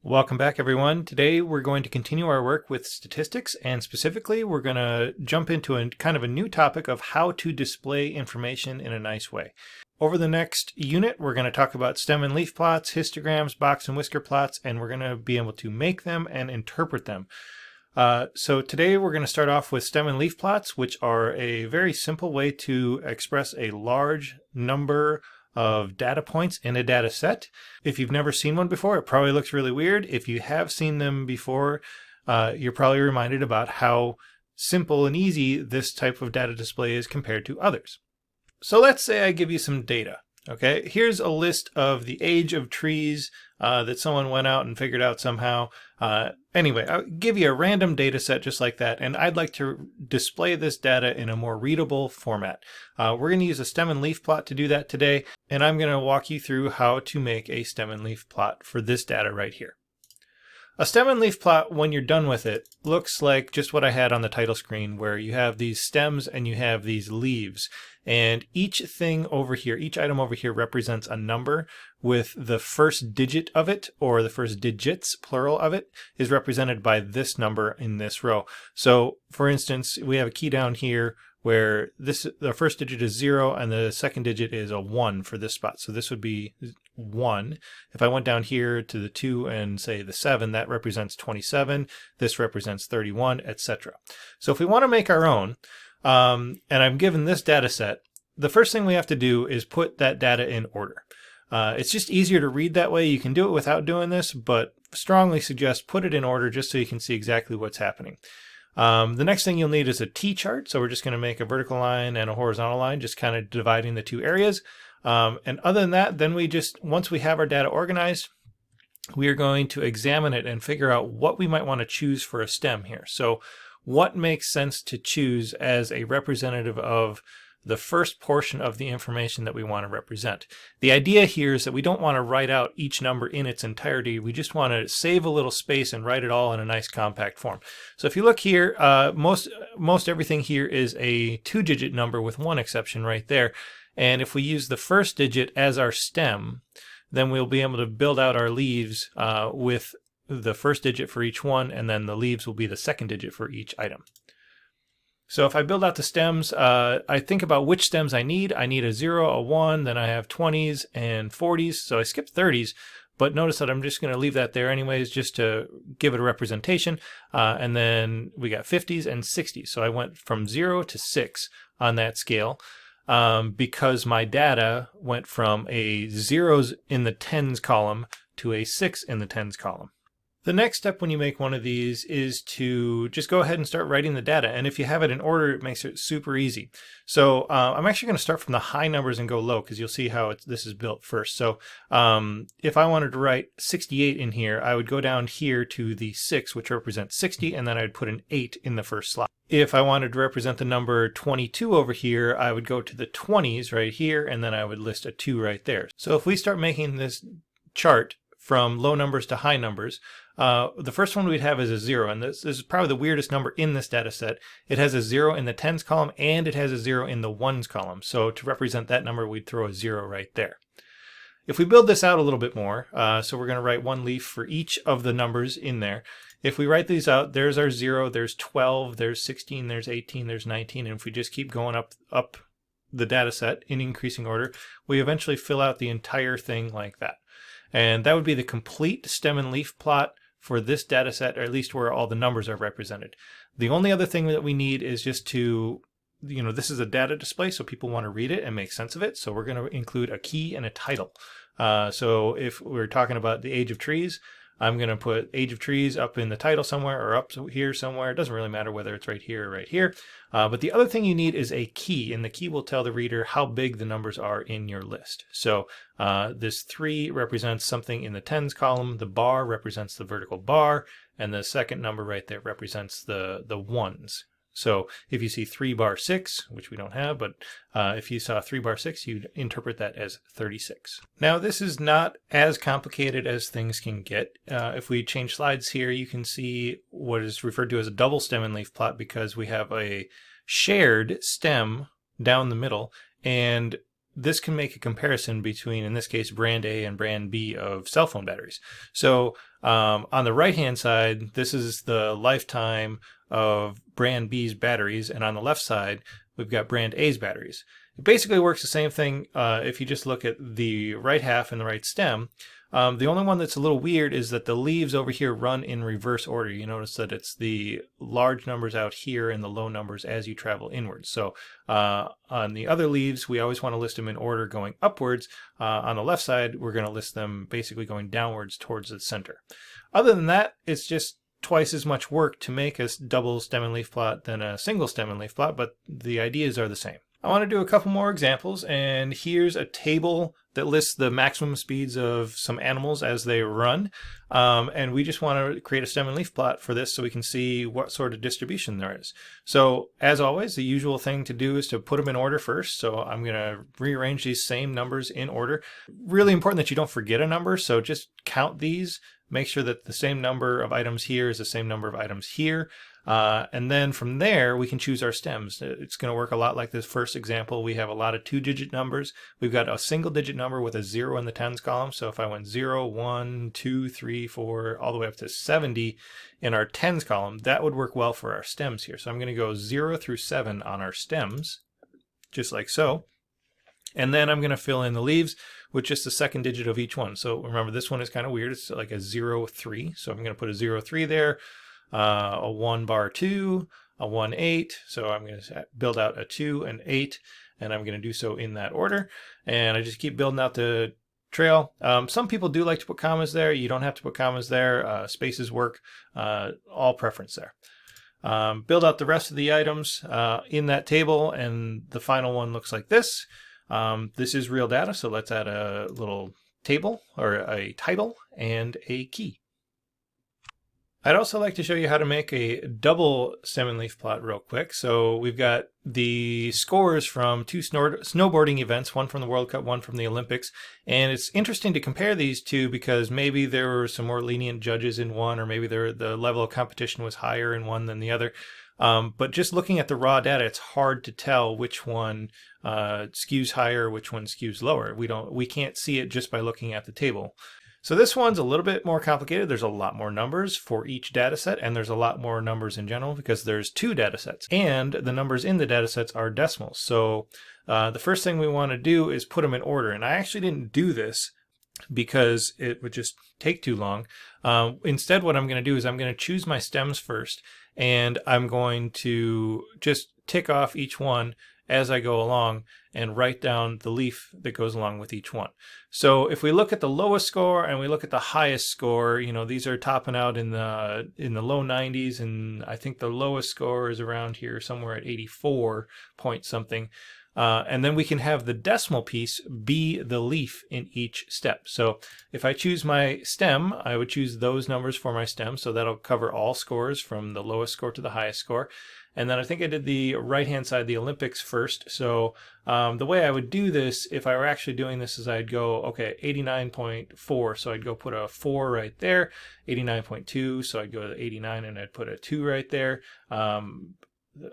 Welcome back, everyone. Today we're going to continue our work with statistics, and specifically we're going to jump into a kind of a new topic of how to display information in a nice way. Over the next unit, we're going to talk about stem and leaf plots, histograms, box and whisker plots, and we're going to be able to make them and interpret them. So today we're going to start off with stem and leaf plots, which are a very simple way to express a large number of data points in a data set. If you've never seen one before, it probably looks really weird. If you have seen them before, you're probably reminded about how simple and easy this type of data display is compared to others. So let's say I give you some data. Okay, here's a list of the age of trees that someone went out and figured out somehow. Anyway, I'll give you a random data set just like that, and I'd like to display this data in a more readable format. We're going to use a stem and leaf plot to do that today, and I'm going to walk you through how to make a stem and leaf plot for this data right here. A stem and leaf plot, when you're done with it, looks like just what I had on the title screen, where you have these stems and you have these leaves. And each thing over here, each item over here represents a number, with the first digit of it, or the first digits, plural of it, is represented by this number in this row. So, for instance, we have a key down here where the first digit is 0 and the second digit is a 1 for this spot. So this would be 1. If I went down here to the 2 and say the 7, that represents 27. This represents 31, etc. So if we want to make our own, and I'm given this data set, the first thing we have to do is put that data in order. It's just easier to read that way. You can do it without doing this, but strongly suggest put it in order just so you can see exactly what's happening. The next thing you'll need is a T-chart. So we're just going to make a vertical line and a horizontal line, just kind of dividing the two areas. And other than that, then once we have our data organized, we are going to examine it and figure out what we might want to choose for a stem here. So what makes sense to choose as a representative of the first portion of the information that we want to represent. The idea here is that we don't want to write out each number in its entirety. We just want to save a little space and write it all in a nice compact form. So if you look here, most everything here is a 2-digit number with one exception right there. And if we use the first digit as our stem, then we'll be able to build out our leaves with the first digit for each one, and then the leaves will be the second digit for each item. So if I build out the stems, I think about which stems I need. I need a 0, a 1, then I have 20s and 40s. So I skipped 30s, but notice that I'm just going to leave that there anyways, just to give it a representation. And then we got 50s and 60s. So I went from 0 to 6 on that scale because my data went from a 0s in the tens column to a 6 in the tens column. The next step when you make one of these is to just go ahead and start writing the data. And if you have it in order, it makes it super easy. So I'm actually going to start from the high numbers and go low because you'll see how this is built first. So if I wanted to write 68 in here, I would go down here to the 6, which represents 60, and then I'd put an 8 in the first slot. If I wanted to represent the number 22 over here, I would go to the 20s right here, and then I would list a 2 right there. So if we start making this chart from low numbers to high numbers, the first one we'd have is a 0, and this is probably the weirdest number in this data set. It has a 0 in the tens column, and it has a 0 in the ones column. So to represent that number, we'd throw a 0 right there. If we build this out a little bit more, so we're going to write one leaf for each of the numbers in there. If we write these out, there's our 0, there's 12, there's 16, there's 18, there's 19, and if we just keep going up the data set in increasing order, we eventually fill out the entire thing like that. And that would be the complete stem and leaf plot for this data set, or at least where all the numbers are represented. The only other thing that we need is just to, this is a data display, so people want to read it and make sense of it. So we're going to include a key and a title. So if we're talking about the age of trees, I'm going to put age of trees up in the title somewhere or up here somewhere. It doesn't really matter whether it's right here or right here. But the other thing you need is a key, and the key will tell the reader how big the numbers are in your list. So this 3 represents something in the tens column, the bar represents the vertical bar, and the second number right there represents the ones. So if you see 3 bar 6, which we don't have, but if you saw 3 bar 6, you'd interpret that as 36. Now this is not as complicated as things can get. If we change slides here, you can see what is referred to as a double stem and leaf plot because we have a shared stem down the middle, and this can make a comparison between, in this case, brand A and brand B of cell phone batteries. So on the right-hand side, this is the lifetime of brand B's batteries, and on the left side, we've got brand A's batteries. It basically works the same thing if you just look at the right half and the right stem. The only one that's a little weird is that the leaves over here run in reverse order. You notice that it's the large numbers out here and the low numbers as you travel inwards. So on the other leaves, we always want to list them in order going upwards. On the left side, we're going to list them basically going downwards towards the center. Other than that, it's just twice as much work to make a double stem and leaf plot than a single stem and leaf plot, but the ideas are the same. I want to do a couple more examples, and here's a table that lists the maximum speeds of some animals as they run, and we just want to create a stem and leaf plot for this so we can see what sort of distribution there is. So as always, the usual thing to do is to put them in order first. So I'm going to rearrange these same numbers in order. Really important that you don't forget a number, so just count these. Make sure that the same number of items here is the same number of items here. And then from there, we can choose our stems. It's going to work a lot like this first example. We have a lot of 2-digit numbers. We've got a single-digit number with a 0 in the tens column. So if I went 0, 1, 2, 3, 4, all the way up to 70 in our tens column, that would work well for our stems here. So I'm going to go 0 through 7 on our stems, just like so. And then I'm going to fill in the leaves with just the second digit of each one. So remember, this one is kind of weird. It's like a 0, 3. So I'm going to put a 0, 3 there. A 1 bar 2, a 1 8. So I'm going to build out a 2 and 8, and I'm going to do so in that order. And I just keep building out the trail. Some people do like to put commas there. You don't have to put commas there. Spaces work. All preference there. Build out the rest of the items in that table, and the final one looks like this. This is real data, so let's add a little table or a title and a key. I'd also like to show you how to make a double stem and leaf plot real quick. So we've got the scores from 2 snowboarding events, one from the World Cup, one from the Olympics. And it's interesting to compare these two because maybe there were some more lenient judges in one, or maybe the level of competition was higher in one than the other. But just looking at the raw data, it's hard to tell which one skews higher, which one skews lower. We can't see it just by looking at the table. So this one's a little bit more complicated. There's a lot more numbers for each data set, and there's a lot more numbers in general because there's 2 data sets, and the numbers in the data sets are decimals. So the first thing we want to do is put them in order, and I actually didn't do this because it would just take too long. Instead, what I'm going to do is I'm going to choose my stems first, and I'm going to just tick off each one as I go along and write down the leaf that goes along with each one. So if we look at the lowest score and we look at the highest score, you know, these are topping out in the low 90s, and I think the lowest score is around here somewhere at 84 point something. And then we can have the decimal piece be the leaf in each step. So if I choose my stem, I would choose those numbers for my stem. So that'll cover all scores from the lowest score to the highest score. And then I think I did the right-hand side, the Olympics first. So the way I would do this, if I were actually doing this, is I'd go, okay, 89.4. So I'd go put a 4 right there, 89.2. So I'd go to 89 and I'd put a 2 right there.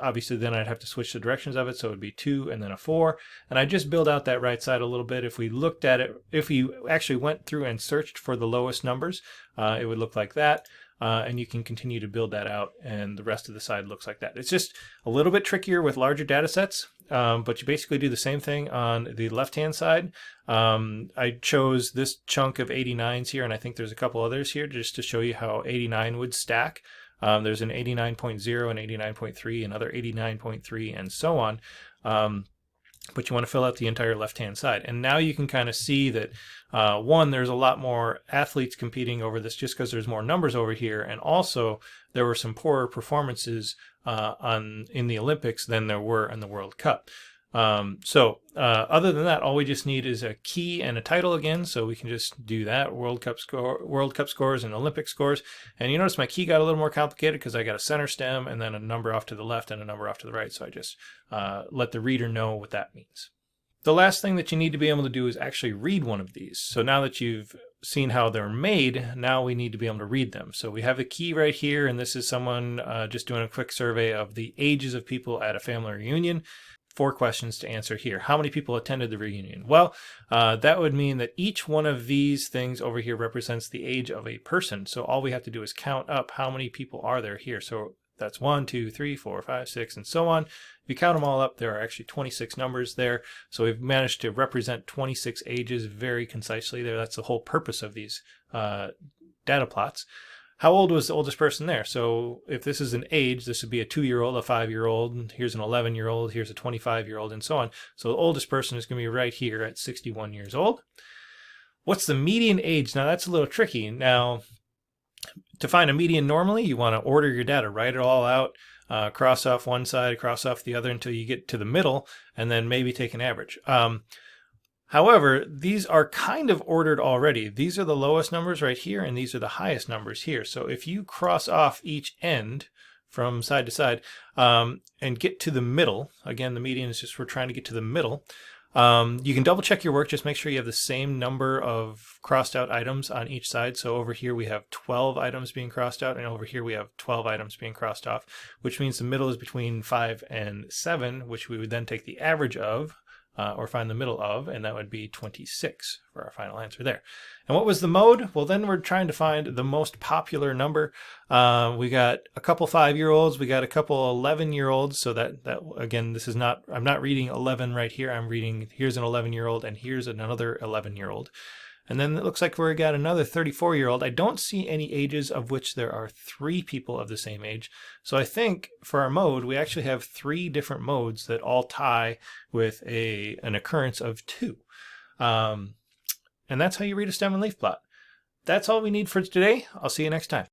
Obviously, then I'd have to switch the directions of it. So it would be 2 and then a 4. And I just build out that right side a little bit. If we looked at it, if you actually went through and searched for the lowest numbers, it would look like that. And you can continue to build that out, and the rest of the side looks like that. It's just a little bit trickier with larger data sets, but you basically do the same thing on the left-hand side. I chose this chunk of 89s here, and I think there's a couple others here just to show you how 89 would stack. There's an 89.0, an 89.3, another 89.3, and so on. But you want to fill out the entire left-hand side. And now you can kind of see that, one, there's a lot more athletes competing over this just because there's more numbers over here. And also, there were some poorer performances in the Olympics than there were in the World Cup. Other than that, all we just need is a key and a title again. So we can just do that, World Cup scores and Olympic scores. And you notice my key got a little more complicated because I got a center stem and then a number off to the left and a number off to the right. So I just let the reader know what that means. The last thing that you need to be able to do is actually read one of these. So now that you've seen how they're made, now we need to be able to read them. So we have a key right here, and this is someone just doing a quick survey of the ages of people at a family reunion. 4 questions to answer here. How many people attended the reunion? Well, that would mean that each one of these things over here represents the age of a person. So all we have to do is count up how many people are there here. So that's 1, 2, 3, 4, 5, 6, and so on. If you count them all up, there are actually 26 numbers there. So we've managed to represent 26 ages very concisely there. That's the whole purpose of these data plots. How old was the oldest person there? So if this is an age, this would be a 2-year-old, a 5-year-old, here's an 11-year-old, here's a 25-year-old, and so on. So the oldest person is going to be right here at 61 years old. What's the median age? Now that's a little tricky. Now, to find a median normally, you want to order your data, write it all out, cross off one side, cross off the other until you get to the middle, and then maybe take an average. However, these are kind of ordered already. These are the lowest numbers right here, and these are the highest numbers here. So if you cross off each end from side to side and get to the middle, again, the median is just we're trying to get to the middle, you can double check your work. Just make sure you have the same number of crossed out items on each side. So over here we have 12 items being crossed out, and over here we have 12 items being crossed off, which means the middle is between 5 and 7, which we would then take the average of, or find the middle of, and that would be 26 for our final answer there. And what was the mode? Well, then we're trying to find the most popular number. We got a couple 5-year-olds, we got a couple 11-year-olds, so that again, this is not, I'm not reading 11 right here, I'm reading here's an 11-year-old and here's another 11-year-old. And then it looks like we got another 34-year-old. I don't see any ages of which there are 3 people of the same age. So I think for our mode, we actually have 3 different modes that all tie with an occurrence of 2. And that's how you read a stem and leaf plot. That's all we need for today. I'll see you next time.